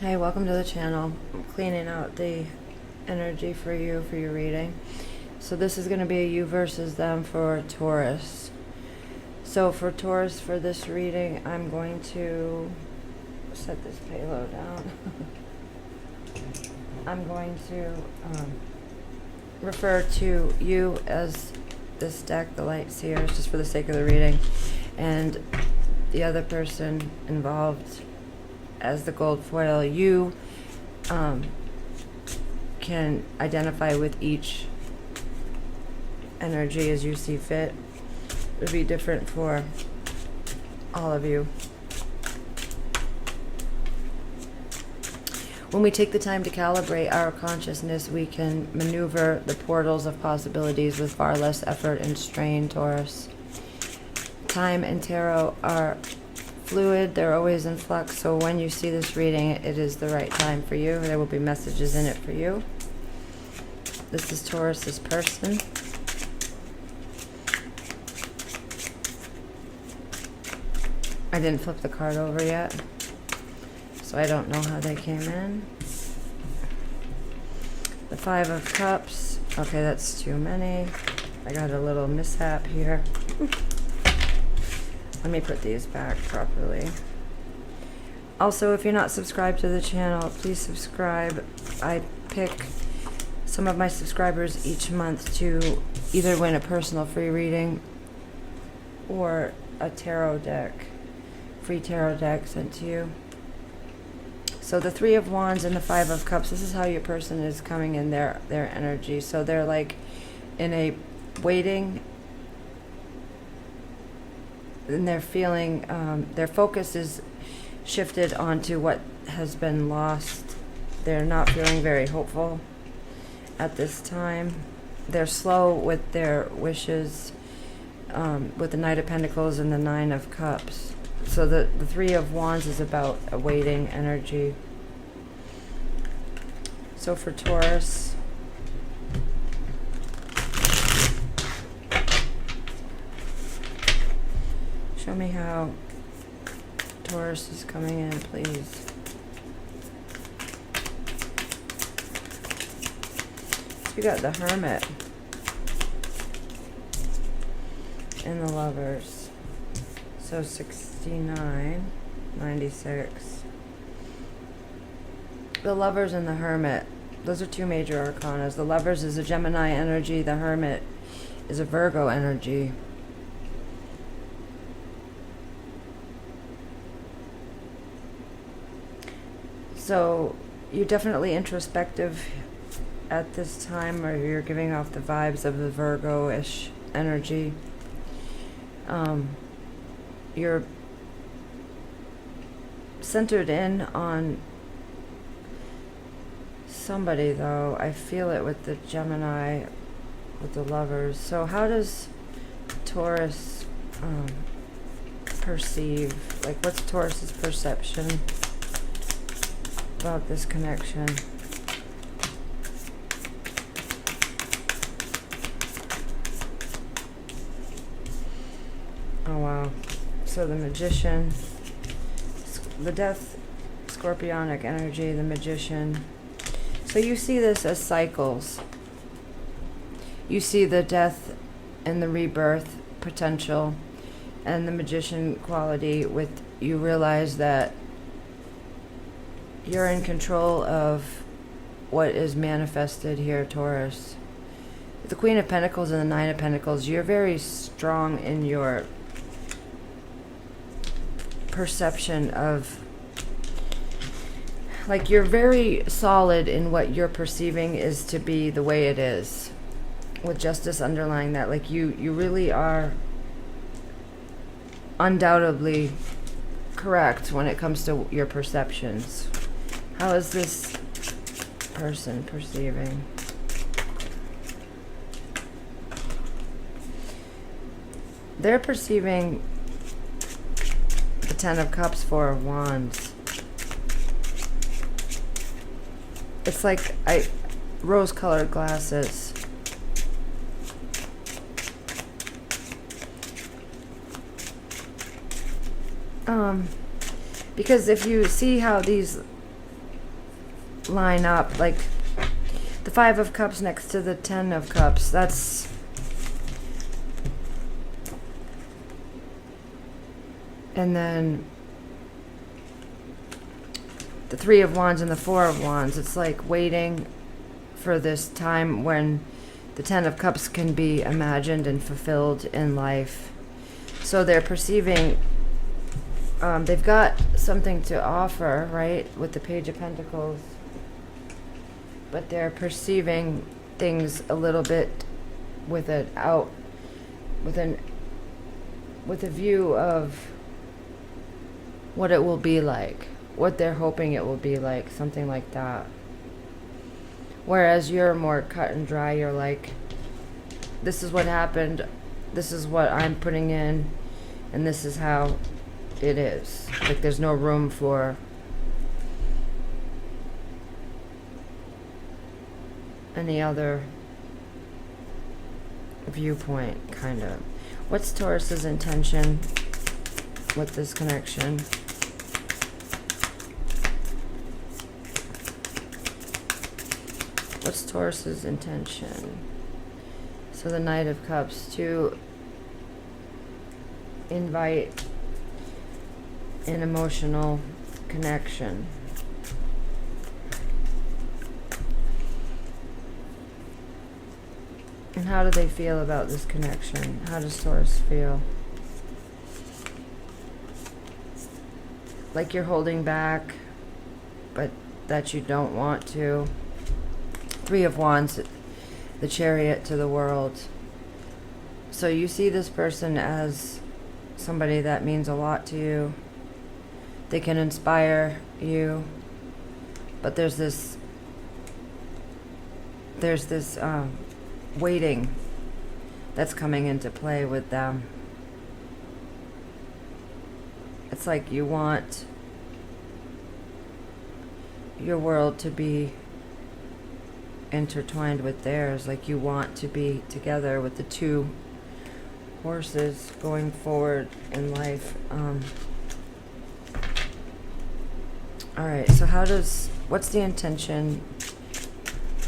Hey, welcome to the channel. I'm cleaning out the energy for you for your reading. So this is going to be a you versus them for Taurus. So for Taurus, for this reading, I'm going to set this payload down. I'm going to refer to you as this deck, the Light Seers, just for the sake of the reading, and the other person involved as the gold foil. You can identify with each energy as you see fit. It would be different for all of you. When we take the time to calibrate our consciousness, we can maneuver the portals of possibilities with far less effort and strain, Taurus. Time and tarot are fluid, they're always in flux, so when you see this reading, it is the right time for you. There will be messages in it for you. This is Taurus's person. I didn't flip the card over yet, so I don't know how they came in. The Five of Cups. Okay, that's too many. I got a little mishap here. Let me put these back properly. Also, if you're not subscribed to the channel, please subscribe. I pick some of my subscribers each month to either win a personal free reading or a tarot deck, free tarot deck sent to you. So the Three of Wands and the Five of Cups, this is how your person is coming in their energy. So they're like in a waiting, and they're feeling, their focus is shifted onto what has been lost. They're not feeling very hopeful at this time. They're slow with their wishes, with the Knight of Pentacles and the Nine of Cups. So the Three of Wands is about a waiting energy. So for Taurus, show me how Taurus is coming in, please. So you got the Hermit and the Lovers. So 69, 96. The Lovers and the Hermit, those are two major arcanas. The Lovers is a Gemini energy. The Hermit is a Virgo energy. So you're definitely introspective at this time, or you're giving off the vibes of the Virgo-ish energy. You're centered in on somebody, though. I feel it with the Gemini, with the Lovers. So how does Taurus perceive? Like, what's Taurus's perception about this connection? Oh wow. So the Magician, the Death, Scorpionic energy, the Magician. So you see this as cycles. You see the death and the rebirth potential and the Magician quality. With you realize that you're in control of what is manifested here, Taurus. With the Queen of Pentacles and the Nine of Pentacles, you're very strong in your perception of, like, you're very solid in what you're perceiving is to be the way it is, with justice underlying that. Like, you really are undoubtedly correct when it comes to your perceptions. How is this person perceiving? They're perceiving the Ten of Cups, Four of Wands. It's like rose-colored glasses. Because if you see how these line up, like the 5 of Cups next to the 10 of Cups. That's and then the 3 of Wands and the 4 of Wands. It's like waiting for this time when the 10 of Cups can be imagined and fulfilled in life. So they're perceiving, they've got something to offer, right, with the Page of Pentacles. But they're perceiving things a little bit with a view of what it will be like, what they're hoping it will be like, something like that. Whereas you're more cut and dry. You're like, this is what happened, this is what I'm putting in, and this is how it is. Like there's no room for any other viewpoint, kind of. What's Taurus's intention with this connection? What's Taurus's intention? So the Knight of Cups, to invite an emotional connection. And how do they feel about this connection? How does Taurus feel? Like you're holding back, but that you don't want to. 3 of Wands, the Chariot to the world. So you see this person as somebody that means a lot to you. They can inspire you, but there's this waiting that's coming into play with them. It's like you want your world to be intertwined with theirs, like you want to be together with the 2 horses going forward in life. All right, so what's the intention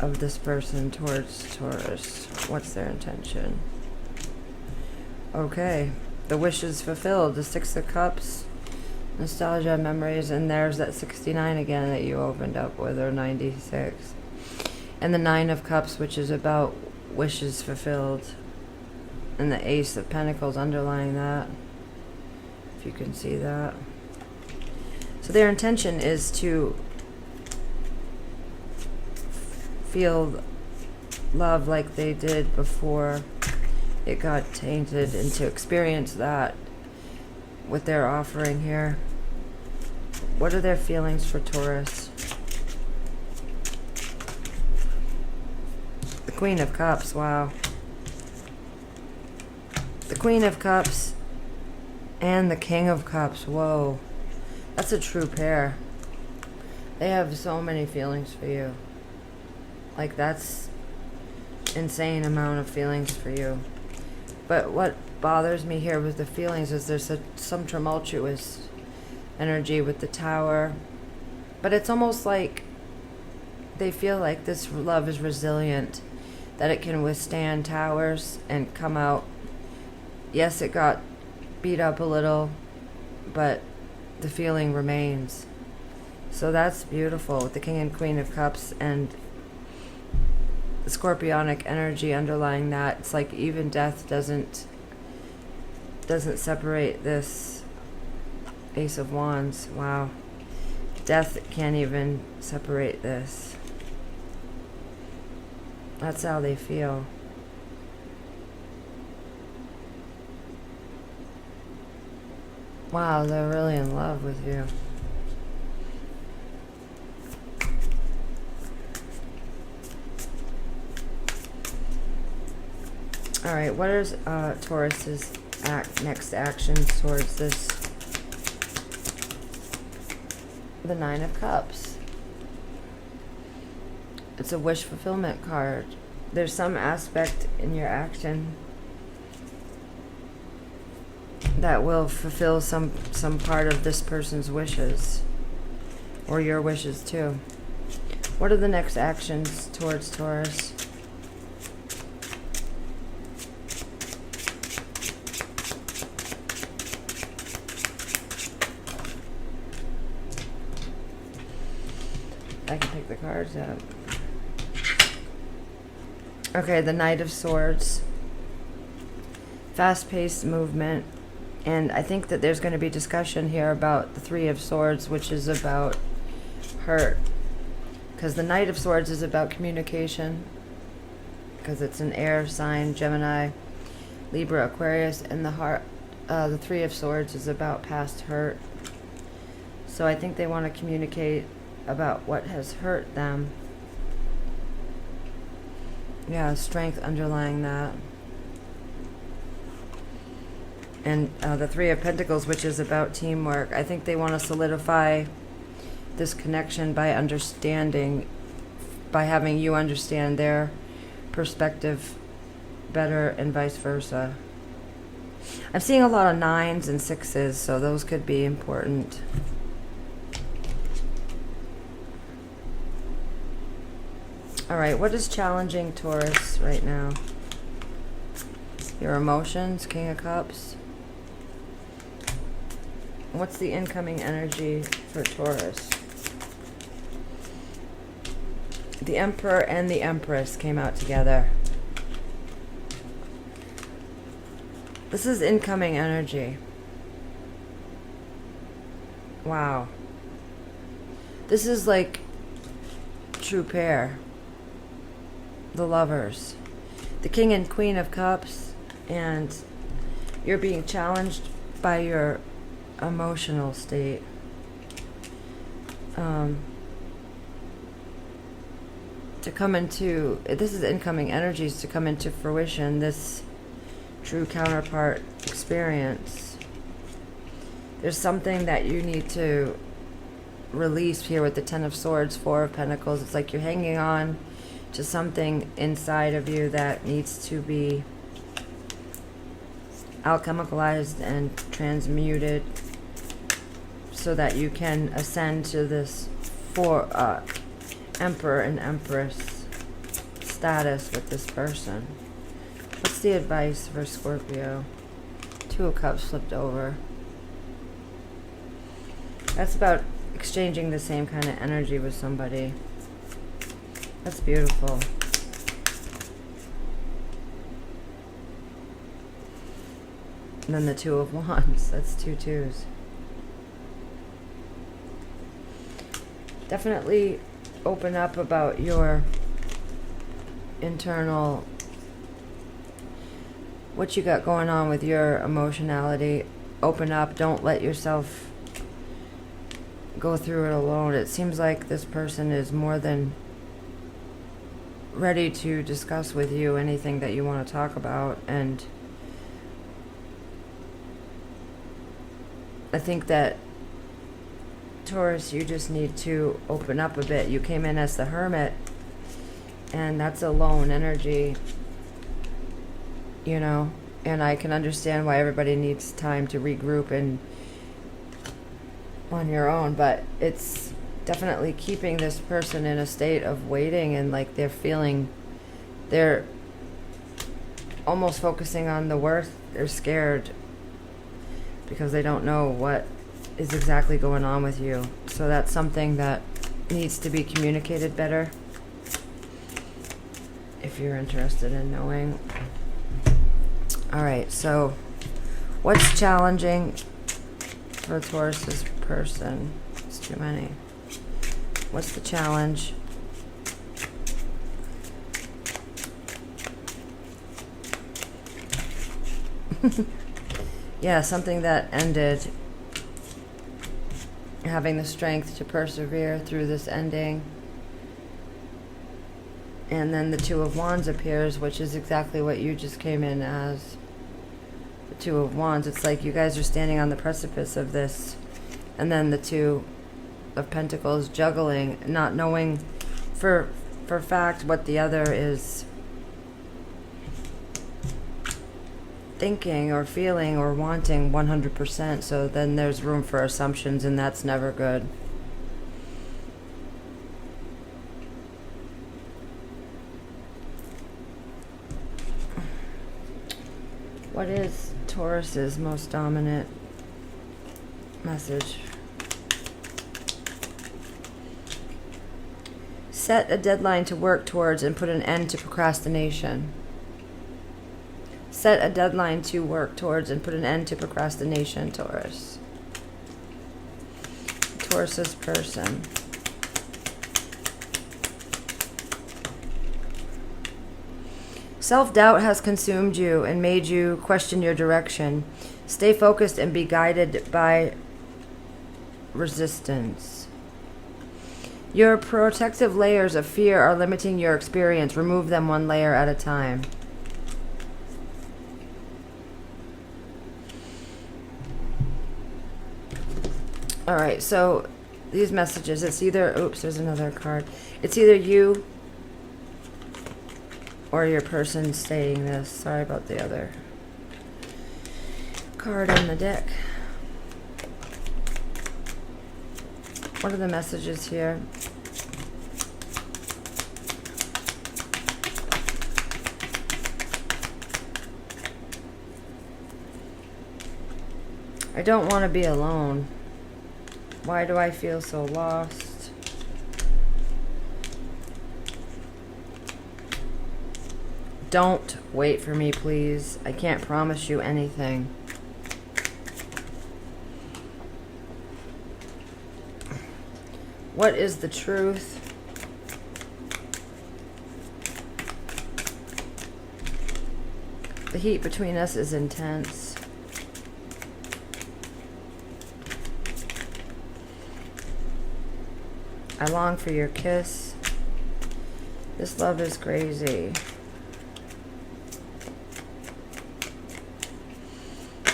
of this person towards Taurus? What's their intention? Okay, the wish is fulfilled. The 6 of Cups, nostalgia, memories, and there's that 69 again that you opened up with, or 96. And the 9 of Cups, which is about wishes fulfilled. And the Ace of Pentacles underlying that, if you can see that. So their intention is to feel love like they did before it got tainted, and to experience that with their offering here. What are their feelings for Taurus? The Queen of Cups, wow. The Queen of Cups and the King of Cups, whoa. That's a true pair. They have so many feelings for you. Like, that's insane amount of feelings for you. But what bothers me here with the feelings is there's some tumultuous energy with the Tower. But it's almost like they feel like this love is resilient, that it can withstand towers and come out. Yes, it got beat up a little, but the feeling remains. So that's beautiful with the King and Queen of Cups and the scorpionic energy underlying that. It's like even death doesn't separate this Ace of Wands. Wow. Death can't even separate this. That's how they feel. Wow, they're really in love with you. All right, what is Taurus's next actions towards this? The 9 of Cups. It's a wish fulfillment card. There's some aspect in your action that will fulfill some part of this person's wishes, or your wishes too. What are the next actions towards Taurus? I can pick the cards up. Okay, the Knight of Swords. Fast-paced movement. And I think that there's going to be discussion here about the Three of Swords, which is about hurt. Because the Knight of Swords is about communication. Because it's an air sign, Gemini, Libra, Aquarius. And the Three of Swords is about past hurt. So I think they want to communicate about what has hurt them. Yeah, strength underlying that. And the Three of Pentacles, which is about teamwork. I think they want to solidify this connection by understanding, by having you understand their perspective better and vice versa. I'm seeing a lot of 9s and 6s, so those could be important. All right, what is challenging Taurus right now? Your emotions, King of Cups. What's the incoming energy for Taurus? The Emperor and the Empress came out together. This is incoming energy. Wow. This is like true pair. The Lovers. The King and Queen of Cups. And you're being challenged by your emotional state. To come into, this is incoming energies to come into fruition, this true counterpart experience. There's something that you need to release here with the Ten of Swords, Four of Pentacles. It's like you're hanging on to something inside of you that needs to be alchemicalized and transmuted so that you can ascend to this Emperor and Empress status with this person. What's the advice for Scorpio? Two of Cups flipped over. That's about exchanging the same kind of energy with somebody. That's beautiful. And then the Two of Wands. That's 2 2s. Definitely open up about your internal, what you got going on with your emotionality. Open up. Don't let yourself go through it alone. It seems like this person is more than ready to discuss with you anything that you want to talk about. And I think that Taurus, you just need to open up a bit. You came in as the Hermit, and that's a lone energy, you know, and I can understand why everybody needs time to regroup and on your own, but it's definitely keeping this person in a state of waiting, and like they're almost focusing on the worst. They're scared because they don't know what is exactly going on with you. So that's something that needs to be communicated better if you're interested in knowing. All right, so what's challenging for Taurus's person? It's too many. What's the challenge? Yeah, something that ended. Having the strength to persevere through this ending. And then the Two of Wands appears, which is exactly what you just came in as. The Two of Wands. It's like you guys are standing on the precipice of this. And then the Two of Pentacles juggling, not knowing for fact what the other is thinking or feeling or wanting 100%. So then there's room for assumptions, and that's never good. What is Taurus's most dominant message? Set a deadline to work towards and put an end to procrastination. Set a deadline to work towards and put an end to procrastination, Taurus. Taurus's person. Self-doubt has consumed you and made you question your direction. Stay focused and be guided by resistance. Your protective layers of fear are limiting your experience. Remove them one layer at a time. All right, so these messages, it's either, oops, there's another card. It's either you or your person stating this. Sorry about the other card in the deck. What are the messages here? I don't want to be alone. Why do I feel so lost? Don't wait for me, please. I can't promise you anything. What is the truth? The heat between us is intense. I long for your kiss. This love is crazy.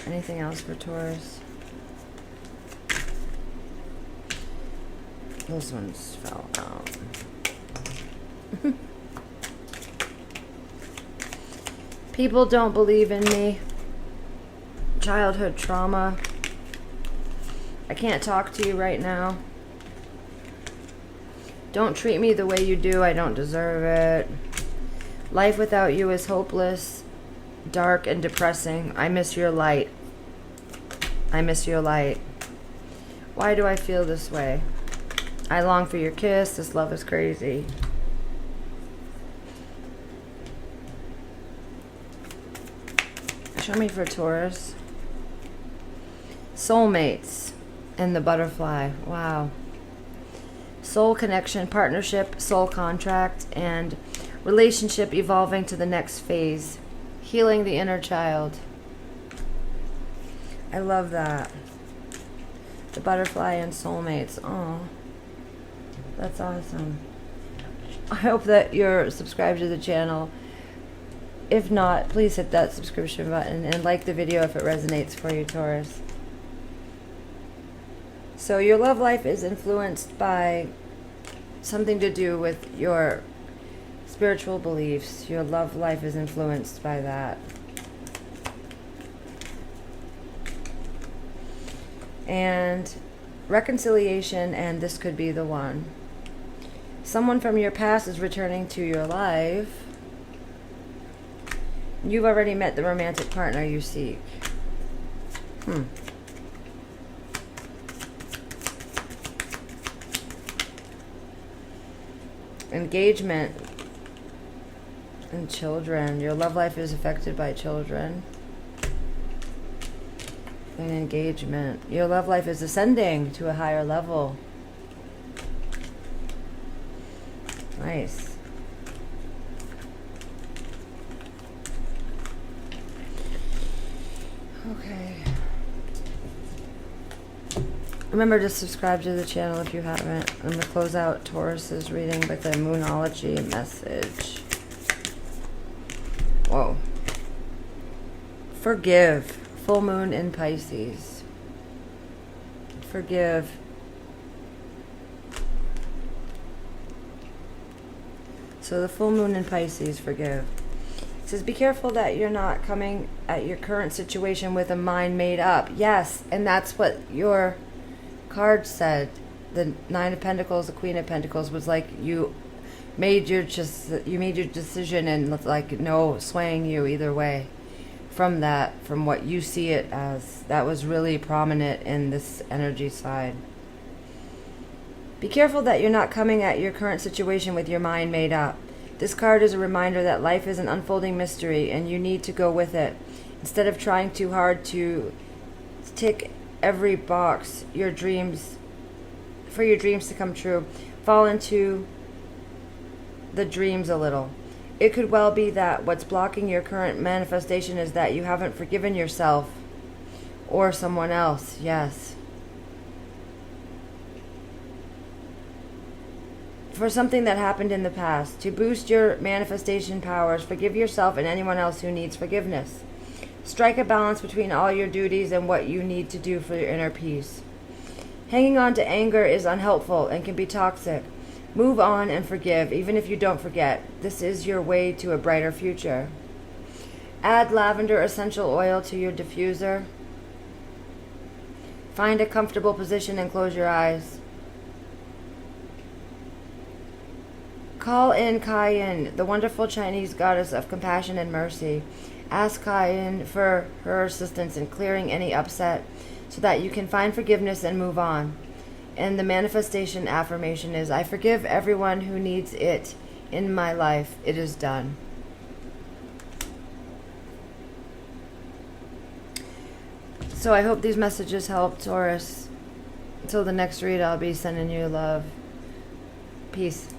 Anything else for Taurus? Those ones fell out. People don't believe in me. Childhood trauma. I can't talk to you right now. Don't treat me the way you do. I don't deserve it. Life without you is hopeless, dark, and depressing. I miss your light. I miss your light. Why do I feel this way? I long for your kiss. This love is crazy. Show me for Taurus. Soulmates and the butterfly. Wow. Soul connection, partnership, soul contract, and relationship evolving to the next phase. Healing the inner child. I love that. The butterfly and soulmates. Oh, that's awesome. I hope that you're subscribed to the channel. If not, please hit that subscription button and like the video if it resonates for you, Taurus. So your love life is influenced by something to do with your spiritual beliefs. Your love life is influenced by that. And reconciliation, and this could be the one. Someone from your past is returning to your life. You've already met the romantic partner you seek. Engagement and children. Your love life is affected by children. And engagement. Your love life is ascending to a higher level. Nice. Okay. Remember to subscribe to the channel if you haven't. I'm going to close out Taurus's reading with a Moonology message. Whoa. Forgive. Full moon in Pisces. Forgive. So the full moon in Pisces, forgive. It says, be careful that you're not coming at your current situation with a mind made up. Yes, and that's what your card said. The Nine of Pentacles, the Queen of Pentacles was like you made your decision and like no swaying you either way. from that, from what you see it as. That was really prominent in this energy side. Be careful that you're not coming at your current situation with your mind made up. This card is a reminder that life is an unfolding mystery and you need to go with it. Instead of trying too hard to tick every box for your dreams to come true, fall into the dreams a little. It could well be that what's blocking your current manifestation is that you haven't forgiven yourself or someone else. Yes. For something that happened in the past. To boost your manifestation powers, forgive yourself and anyone else who needs forgiveness. Strike a balance between all your duties and what you need to do for your inner peace. Hanging on to anger is unhelpful and can be toxic. Move on and forgive, even if you don't forget. This is your way to a brighter future. Add lavender essential oil to your diffuser. Find a comfortable position and close your eyes. Call in Kai-yin, the wonderful Chinese goddess of compassion and mercy. Ask Kai-yin for her assistance in clearing any upset so that you can find forgiveness and move on. And the manifestation affirmation is, I forgive everyone who needs it in my life. It is done. So I hope these messages help, Taurus. Until the next read, I'll be sending you love. Peace.